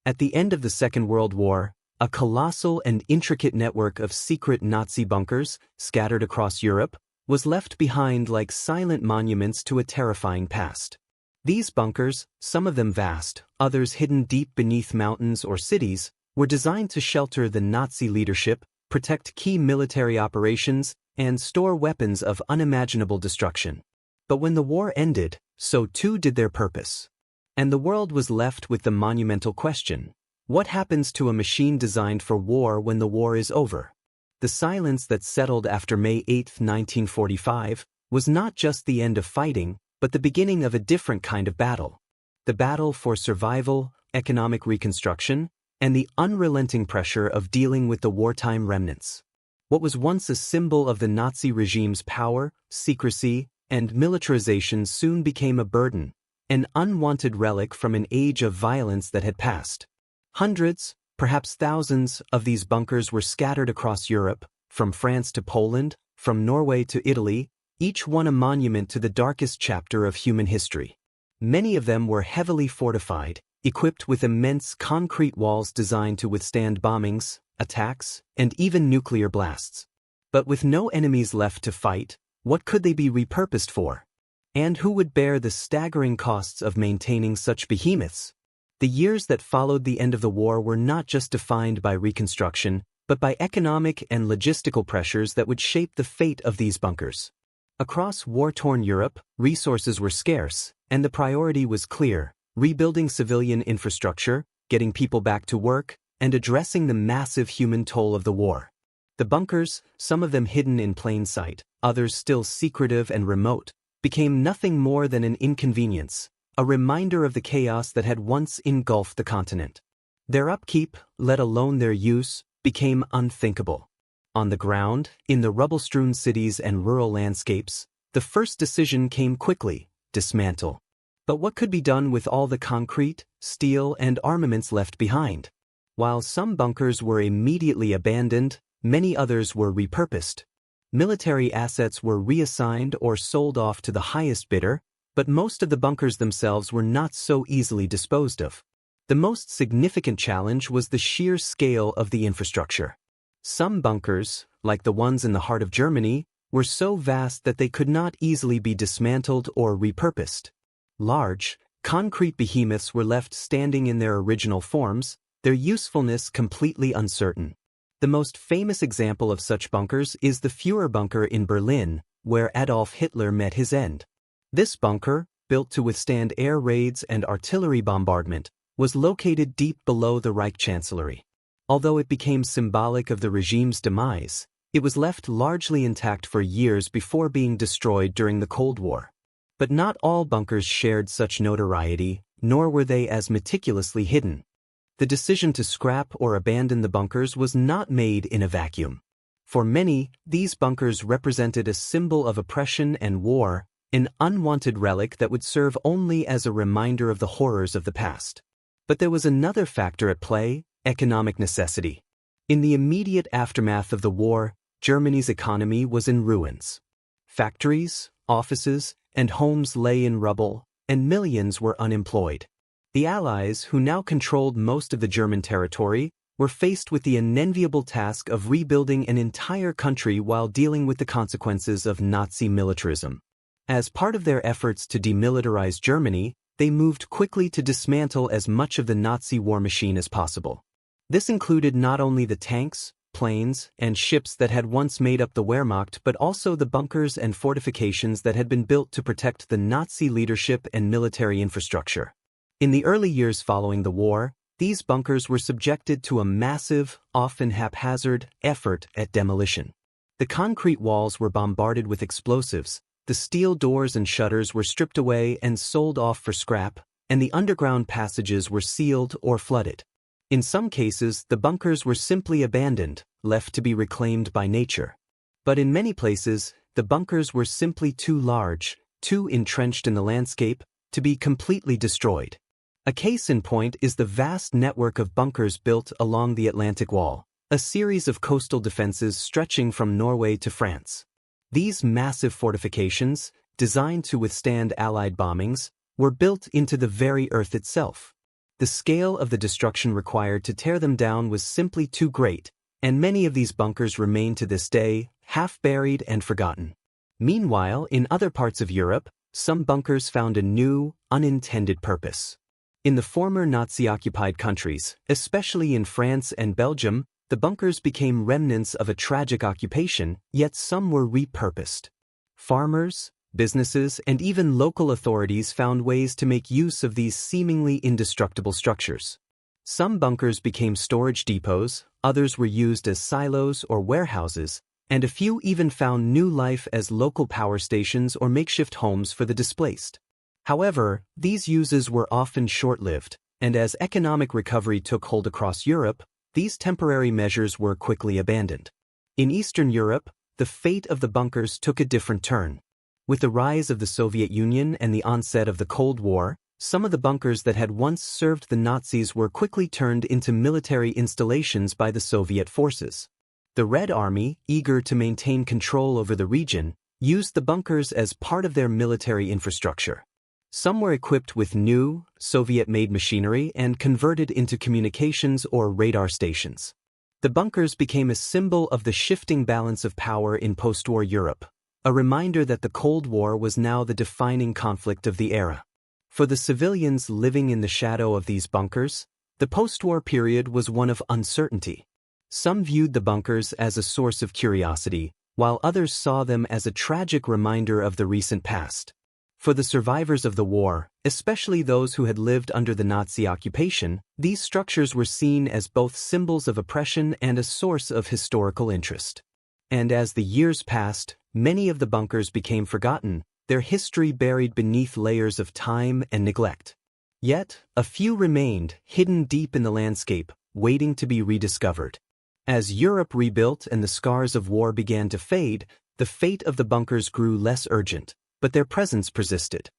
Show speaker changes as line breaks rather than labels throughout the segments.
At the end of the Second World War, a colossal and intricate network of secret Nazi bunkers, scattered across Europe, was left behind like silent monuments to a terrifying past. These bunkers, some of them vast, others hidden deep beneath mountains or cities, were designed to shelter the Nazi leadership, protect key military operations, and store weapons of unimaginable destruction. But when the war ended, so too did their purpose. And the world was left with the monumental question: what happens to a machine designed for war when the war is over? The silence that settled after May 8, 1945, was not just the end of fighting, but the beginning of a different kind of battle. The battle for survival, economic reconstruction, and the unrelenting pressure of dealing with the wartime remnants. What was once a symbol of the Nazi regime's power, secrecy, and militarization soon became a burden, an unwanted relic from an age of violence that had passed. Hundreds, perhaps thousands, of these bunkers were scattered across Europe, from France to Poland, from Norway to Italy, each one a monument to the darkest chapter of human history. Many of them were heavily fortified, equipped with immense concrete walls designed to withstand bombings, attacks, and even nuclear blasts. But with no enemies left to fight, what could they be repurposed for? And who would bear the staggering costs of maintaining such behemoths? The years that followed the end of the war were not just defined by reconstruction, but by economic and logistical pressures that would shape the fate of these bunkers. Across war-torn Europe, resources were scarce, and the priority was clear: rebuilding civilian infrastructure, getting people back to work, and addressing the massive human toll of the war. The bunkers, some of them hidden in plain sight, others still secretive and remote, became nothing more than an inconvenience, a reminder of the chaos that had once engulfed the continent. Their upkeep, let alone their use, became unthinkable. On the ground, in the rubble-strewn cities and rural landscapes, the first decision came quickly: dismantle. But what could be done with all the concrete, steel, and armaments left behind? While some bunkers were immediately abandoned, many others were repurposed. Military assets were reassigned or sold off to the highest bidder, but most of the bunkers themselves were not so easily disposed of. The most significant challenge was the sheer scale of the infrastructure. Some bunkers, like the ones in the heart of Germany, were so vast that they could not easily be dismantled or repurposed. Large, concrete behemoths were left standing in their original forms, their usefulness completely uncertain. The most famous example of such bunkers is the Führer bunker in Berlin, where Adolf Hitler met his end. This bunker, built to withstand air raids and artillery bombardment, was located deep below the Reich Chancellery. Although it became symbolic of the regime's demise, it was left largely intact for years before being destroyed during the Cold War. But not all bunkers shared such notoriety, nor were they as meticulously hidden. The decision to scrap or abandon the bunkers was not made in a vacuum. For many, these bunkers represented a symbol of oppression and war, an unwanted relic that would serve only as a reminder of the horrors of the past. But there was another factor at play: economic necessity. In the immediate aftermath of the war, Germany's economy was in ruins. Factories, offices, and homes lay in rubble, and millions were unemployed. The Allies, who now controlled most of the German territory, were faced with the unenviable task of rebuilding an entire country while dealing with the consequences of Nazi militarism. As part of their efforts to demilitarize Germany, they moved quickly to dismantle as much of the Nazi war machine as possible. This included not only the tanks, planes, and ships that had once made up the Wehrmacht, but also the bunkers and fortifications that had been built to protect the Nazi leadership and military infrastructure. In the early years following the war, these bunkers were subjected to a massive, often haphazard, effort at demolition. The concrete walls were bombarded with explosives, the steel doors and shutters were stripped away and sold off for scrap, and the underground passages were sealed or flooded. In some cases, the bunkers were simply abandoned, left to be reclaimed by nature. But in many places, the bunkers were simply too large, too entrenched in the landscape, to be completely destroyed. A case in point is the vast network of bunkers built along the Atlantic Wall, a series of coastal defenses stretching from Norway to France. These massive fortifications, designed to withstand Allied bombings, were built into the very earth itself. The The scale of the destruction required to tear them down was simply too great, and many of these bunkers remain to this day, half-buried and forgotten. Meanwhile, in other parts of Europe, some bunkers found a new, unintended purpose. In the former Nazi-occupied countries, especially in France and Belgium, the bunkers became remnants of a tragic occupation, yet some were repurposed. Farmers, businesses, and even local authorities found ways to make use of these seemingly indestructible structures. Some bunkers became storage depots, others were used as silos or warehouses, and a few even found new life as local power stations or makeshift homes for the displaced. However, these uses were often short-lived, and as economic recovery took hold across Europe, these temporary measures were quickly abandoned. In Eastern Europe, the fate of the bunkers took a different turn. With the rise of the Soviet Union and the onset of the Cold War, some of the bunkers that had once served the Nazis were quickly turned into military installations by the Soviet forces. The Red Army, eager to maintain control over the region, used the bunkers as part of their military infrastructure. Some were equipped with new, Soviet-made machinery and converted into communications or radar stations. The bunkers became a symbol of the shifting balance of power in post-war Europe, a reminder that the Cold War was now the defining conflict of the era. For the civilians living in the shadow of these bunkers, the post-war period was one of uncertainty. Some viewed the bunkers as a source of curiosity, while others saw them as a tragic reminder of the recent past. For the survivors of the war, especially those who had lived under the Nazi occupation, these structures were seen as both symbols of oppression and a source of historical interest. And as the years passed, many of the bunkers became forgotten, their history buried beneath layers of time and neglect. Yet, a few remained, hidden deep in the landscape, waiting to be rediscovered. As Europe rebuilt and the scars of war began to fade, the fate of the bunkers grew less urgent, but their presence persisted.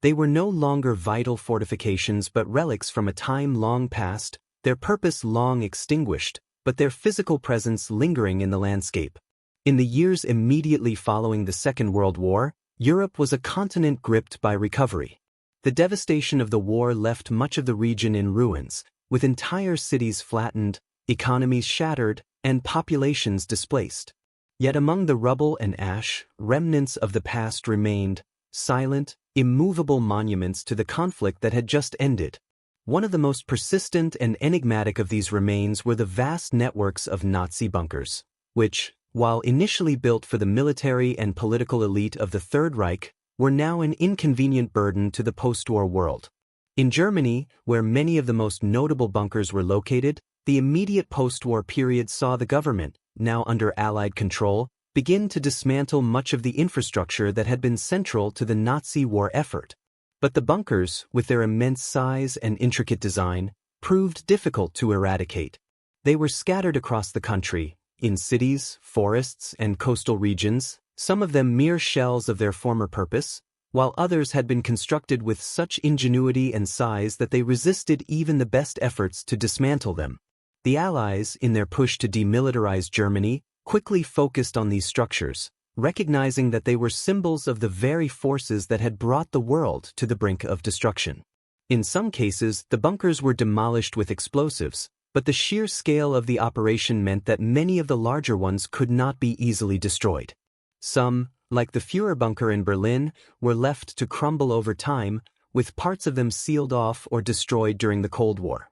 They were no longer vital fortifications but relics from a time long past, their purpose long extinguished, but their physical presence lingering in the landscape. In the years immediately following the Second World War, Europe was a continent gripped by recovery. The devastation of the war left much of the region in ruins, with entire cities flattened, economies shattered, and populations displaced. Yet among the rubble and ash, remnants of the past remained, silent, immovable monuments to the conflict that had just ended. One of the most persistent and enigmatic of these remains were the vast networks of Nazi bunkers, which, while initially built for the military and political elite of the Third Reich, were now an inconvenient burden to the post-war world. In Germany, where many of the most notable bunkers were located, the immediate post-war period saw the government, now under Allied control, begin to dismantle much of the infrastructure that had been central to the Nazi war effort. But the bunkers, with their immense size and intricate design, proved difficult to eradicate. They were scattered across the country, in cities, forests, and coastal regions, some of them mere shells of their former purpose, while others had been constructed with such ingenuity and size that they resisted even the best efforts to dismantle them. The Allies, in their push to demilitarize Germany, quickly focused on these structures, recognizing that they were symbols of the very forces that had brought the world to the brink of destruction. In some cases, the bunkers were demolished with explosives, but the sheer scale of the operation meant that many of the larger ones could not be easily destroyed. Some, like the Führer bunker in Berlin, were left to crumble over time, with parts of them sealed off or destroyed during the Cold War.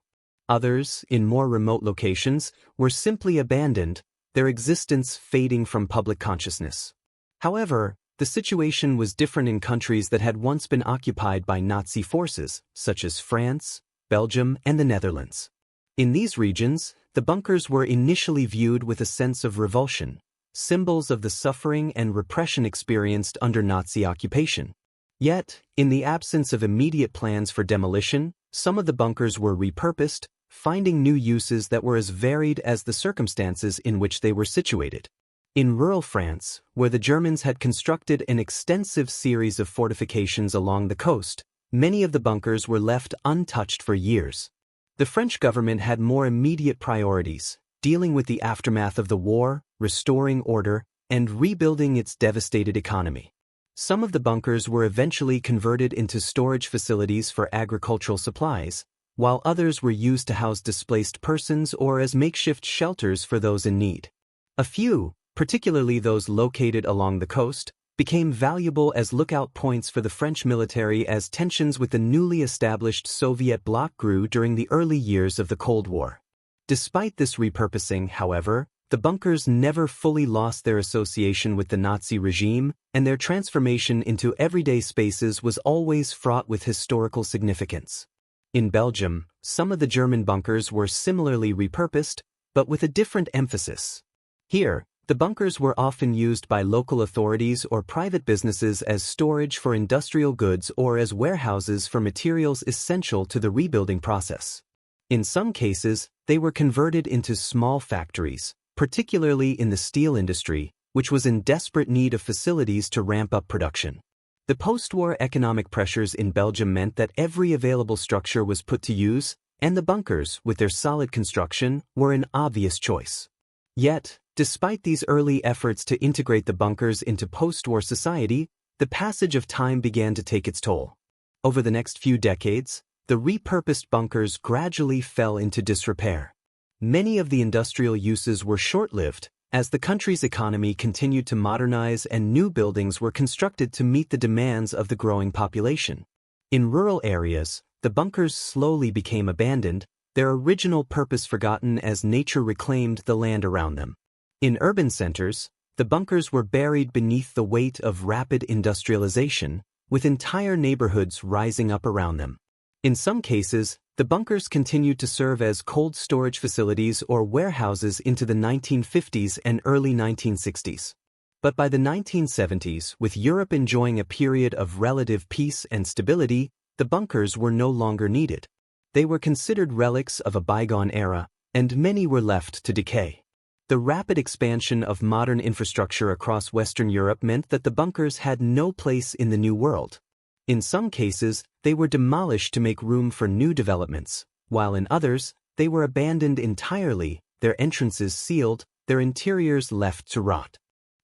Others, in more remote locations, were simply abandoned, their existence fading from public consciousness. However, the situation was different in countries that had once been occupied by Nazi forces, such as France, Belgium, and the Netherlands. In these regions, the bunkers were initially viewed with a sense of revulsion, symbols of the suffering and repression experienced under Nazi occupation. Yet, in the absence of immediate plans for demolition, some of the bunkers were repurposed, finding new uses that were as varied as the circumstances in which they were situated. In rural France, where the Germans had constructed an extensive series of fortifications along the coast, many of the bunkers were left untouched for years. The French government had more immediate priorities, dealing with the aftermath of the war, restoring order, and rebuilding its devastated economy. Some of the bunkers were eventually converted into storage facilities for agricultural supplies, while others were used to house displaced persons or as makeshift shelters for those in need. A few, particularly those located along the coast, became valuable as lookout points for the French military as tensions with the newly established Soviet bloc grew during the early years of the Cold War. Despite this repurposing, however, the bunkers never fully lost their association with the Nazi regime, and their transformation into everyday spaces was always fraught with historical significance. In Belgium, some of the German bunkers were similarly repurposed, but with a different emphasis. Here, the bunkers were often used by local authorities or private businesses as storage for industrial goods or as warehouses for materials essential to the rebuilding process. In some cases, they were converted into small factories, particularly in the steel industry, which was in desperate need of facilities to ramp up production. The post-war economic pressures in Belgium meant that every available structure was put to use, and the bunkers, with their solid construction, were an obvious choice. Yet, despite these early efforts to integrate the bunkers into post-war society, the passage of time began to take its toll. Over the next few decades, the repurposed bunkers gradually fell into disrepair. Many of the industrial uses were short-lived, as the country's economy continued to modernize and new buildings were constructed to meet the demands of the growing population. In rural areas, the bunkers slowly became abandoned, their original purpose forgotten as nature reclaimed the land around them. In urban centers, the bunkers were buried beneath the weight of rapid industrialization, with entire neighborhoods rising up around them. In some cases, the bunkers continued to serve as cold storage facilities or warehouses into the 1950s and early 1960s. But by the 1970s, with Europe enjoying a period of relative peace and stability, the bunkers were no longer needed. They were considered relics of a bygone era, and many were left to decay. The rapid expansion of modern infrastructure across Western Europe meant that the bunkers had no place in the New World. In some cases, they were demolished to make room for new developments, while in others, they were abandoned entirely, their entrances sealed, their interiors left to rot.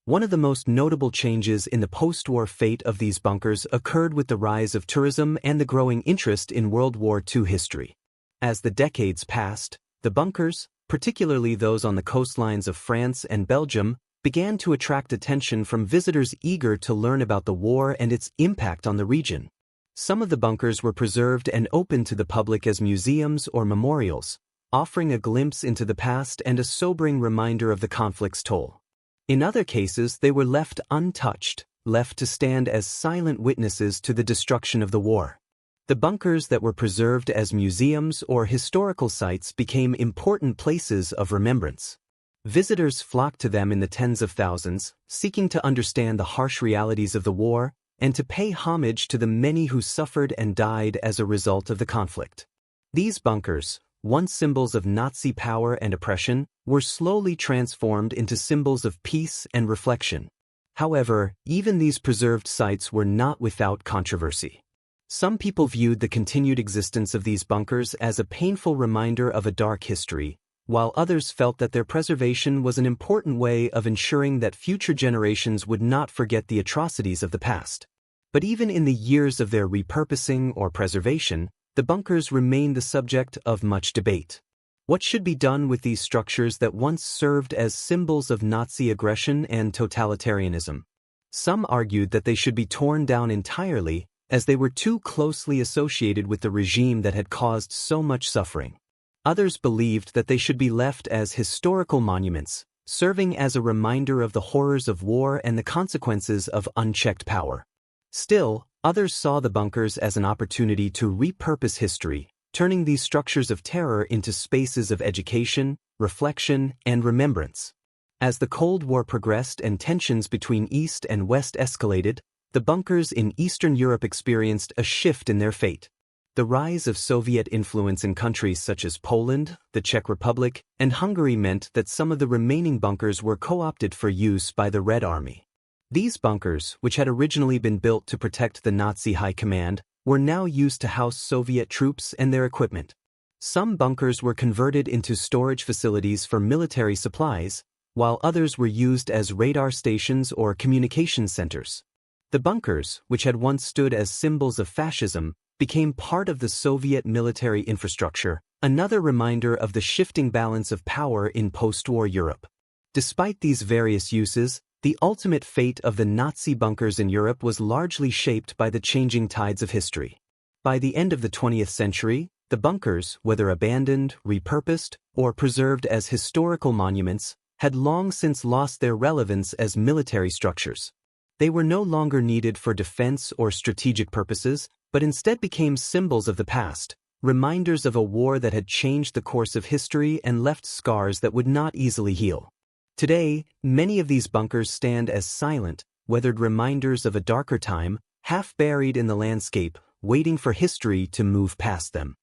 One of the most notable changes in the post-war fate of these bunkers occurred with the rise of tourism and the growing interest in World War II history. As the decades passed, the bunkers, particularly those on the coastlines of France and Belgium, began to attract attention from visitors eager to learn about the war and its impact on the region. Some of the bunkers were preserved and opened to the public as museums or memorials, offering a glimpse into the past and a sobering reminder of the conflict's toll. In other cases, they were left untouched, left to stand as silent witnesses to the destruction of the war. The bunkers that were preserved as museums or historical sites became important places of remembrance. Visitors flocked to them in the tens of thousands, seeking to understand the harsh realities of the war and to pay homage to the many who suffered and died as a result of the conflict. These bunkers, once symbols of Nazi power and oppression, were slowly transformed into symbols of peace and reflection. However, even these preserved sites were not without controversy. Some people viewed the continued existence of these bunkers as a painful reminder of a dark history, while others felt that their preservation was an important way of ensuring that future generations would not forget the atrocities of the past. But even in the years of their repurposing or preservation, the bunkers remain the subject of much debate. What should be done with these structures that once served as symbols of Nazi aggression and totalitarianism? Some argued that they should be torn down entirely, as they were too closely associated with the regime that had caused so much suffering. Others believed that they should be left as historical monuments, serving as a reminder of the horrors of war and the consequences of unchecked power. Still, others saw the bunkers as an opportunity to repurpose history, turning these structures of terror into spaces of education, reflection, and remembrance. As the Cold War progressed and tensions between East and West escalated, the bunkers in Eastern Europe experienced a shift in their fate. The rise of Soviet influence in countries such as Poland, the Czech Republic, and Hungary meant that some of the remaining bunkers were co-opted for use by the Red Army. These bunkers, which had originally been built to protect the Nazi high command, were now used to house Soviet troops and their equipment. Some bunkers were converted into storage facilities for military supplies, while others were used as radar stations or communication centers. The bunkers, which had once stood as symbols of fascism, became part of the Soviet military infrastructure, another reminder of the shifting balance of power in post-war Europe. Despite these various uses, the ultimate fate of the Nazi bunkers in Europe was largely shaped by the changing tides of history. By the end of the 20th century, the bunkers, whether abandoned, repurposed, or preserved as historical monuments, had long since lost their relevance as military structures. They were no longer needed for defense or strategic purposes, but instead became symbols of the past, reminders of a war that had changed the course of history and left scars that would not easily heal. Today, many of these bunkers stand as silent, weathered reminders of a darker time, half buried in the landscape, waiting for history to move past them.